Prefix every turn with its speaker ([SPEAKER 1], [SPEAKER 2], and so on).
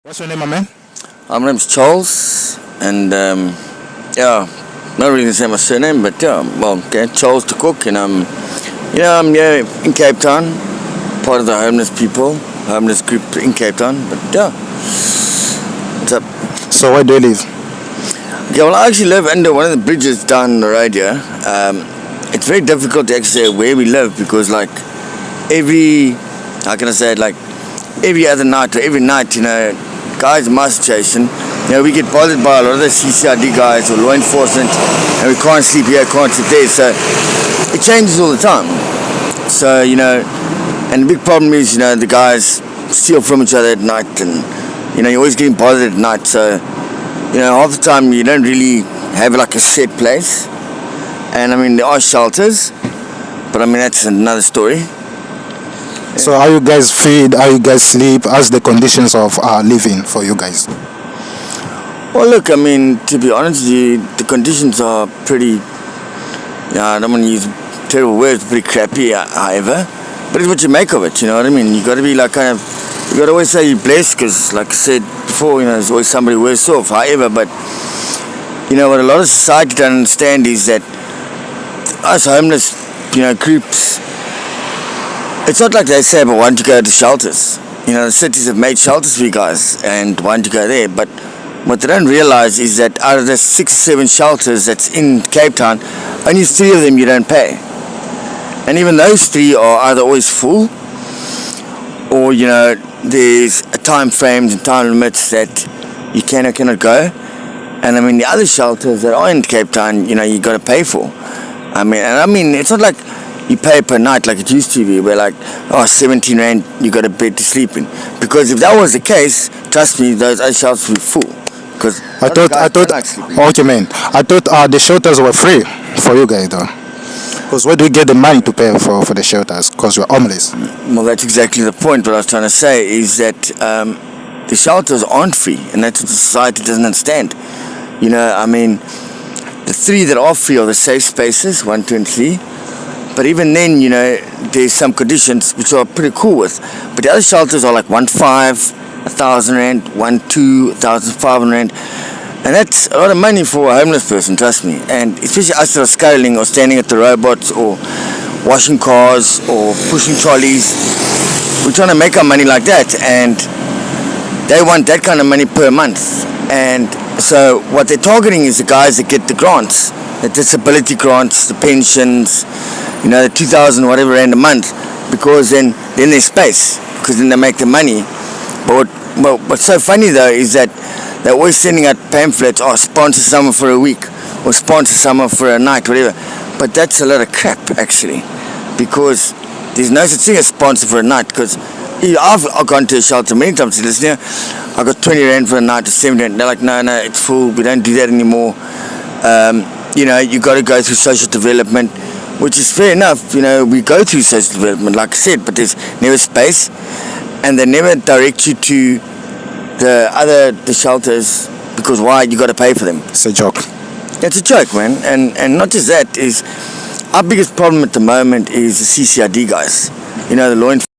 [SPEAKER 1] What's your name, my man?
[SPEAKER 2] My name's Charles, and yeah, not really gonna say my surname, but yeah, well, okay, Charles the Cook, and I'm here in Cape Town, part of the homeless group in Cape Town, but yeah, what's up?
[SPEAKER 1] So where do you live?
[SPEAKER 2] Okay, well, I actually live under one of the bridges down the road here. It's very difficult to actually say where we live because, like, how can I say it, like, every other night or every night, guys in my situation, we get bothered by a lot of the CCID guys or law enforcement, and we can't sleep here, can't sleep there, so it changes all the time. So, and the big problem is, the guys steal from each other at night, and, you're always getting bothered at night, so, half the time you don't really have like a set place, and there are shelters, but that's another story.
[SPEAKER 1] So how you guys feed, how you guys sleep, how's the conditions of living for you guys?
[SPEAKER 2] Well, look, to be honest with you, the conditions are pretty, I don't want to use terrible words, pretty crappy, however, but it's what you make of it, you know what I mean? You got to be like you got to always say you're blessed because, like I said before, there's always somebody worse off, however, but, what a lot of society doesn't understand is that us homeless, groups, it's not like they say, but why don't you go to shelters? The cities have made shelters for you guys, and why don't you go there? But what they don't realize is that out of the 6-7 shelters that's in Cape Town, only 3 of them you don't pay. And even those 3 are either always full, or, there's time frames and time limits that you can or cannot go. And the other shelters that are in Cape Town, you got to pay for. It's not like you pay per night like it used to be, where 17 rand you got a bed to sleep in. Because if that was the case, trust me, those other shelters would be full. Because
[SPEAKER 1] I thought, okay, man. I thought the shelters were free for you guys, though. Because where do you get the money to pay for the shelters? Because you're homeless.
[SPEAKER 2] Well, that's exactly the point. What I was trying to say is that the shelters aren't free, and that's what the society doesn't understand. The 3 that are free are the safe spaces, 1, 2, and 3. But even then, there's some conditions which are pretty cool with. But the other shelters are like 1,500, 1,000 rand, 1,200, 1,500 rand. And that's a lot of money for a homeless person, trust me. And especially us that are scuttling or standing at the robots or washing cars or pushing trolleys. We're trying to make our money like that. And they want that kind of money per month. And so what they're targeting is the guys that get the grants, the disability grants, the pensions, the 2,000 whatever rand a month, because then there's space, because then they make the money. But what's so funny though is that they're always sending out pamphlets, sponsor someone for a week, or sponsor someone for a night, whatever. But that's a lot of crap actually, because there's no such thing as sponsor for a night, because I've gone to a shelter many times and listen here, I got 20 rand for a night or 7 rand. They're like, no, it's full, we don't do that anymore. You got to go through social development, which is fair enough. We go through social development, like I said, but there's never space, and they never direct you to the shelters, because why? You got to pay for them.
[SPEAKER 1] It's a joke.
[SPEAKER 2] It's a joke, man. And not just that, is our biggest problem at the moment is the CCID guys. The law enforcement.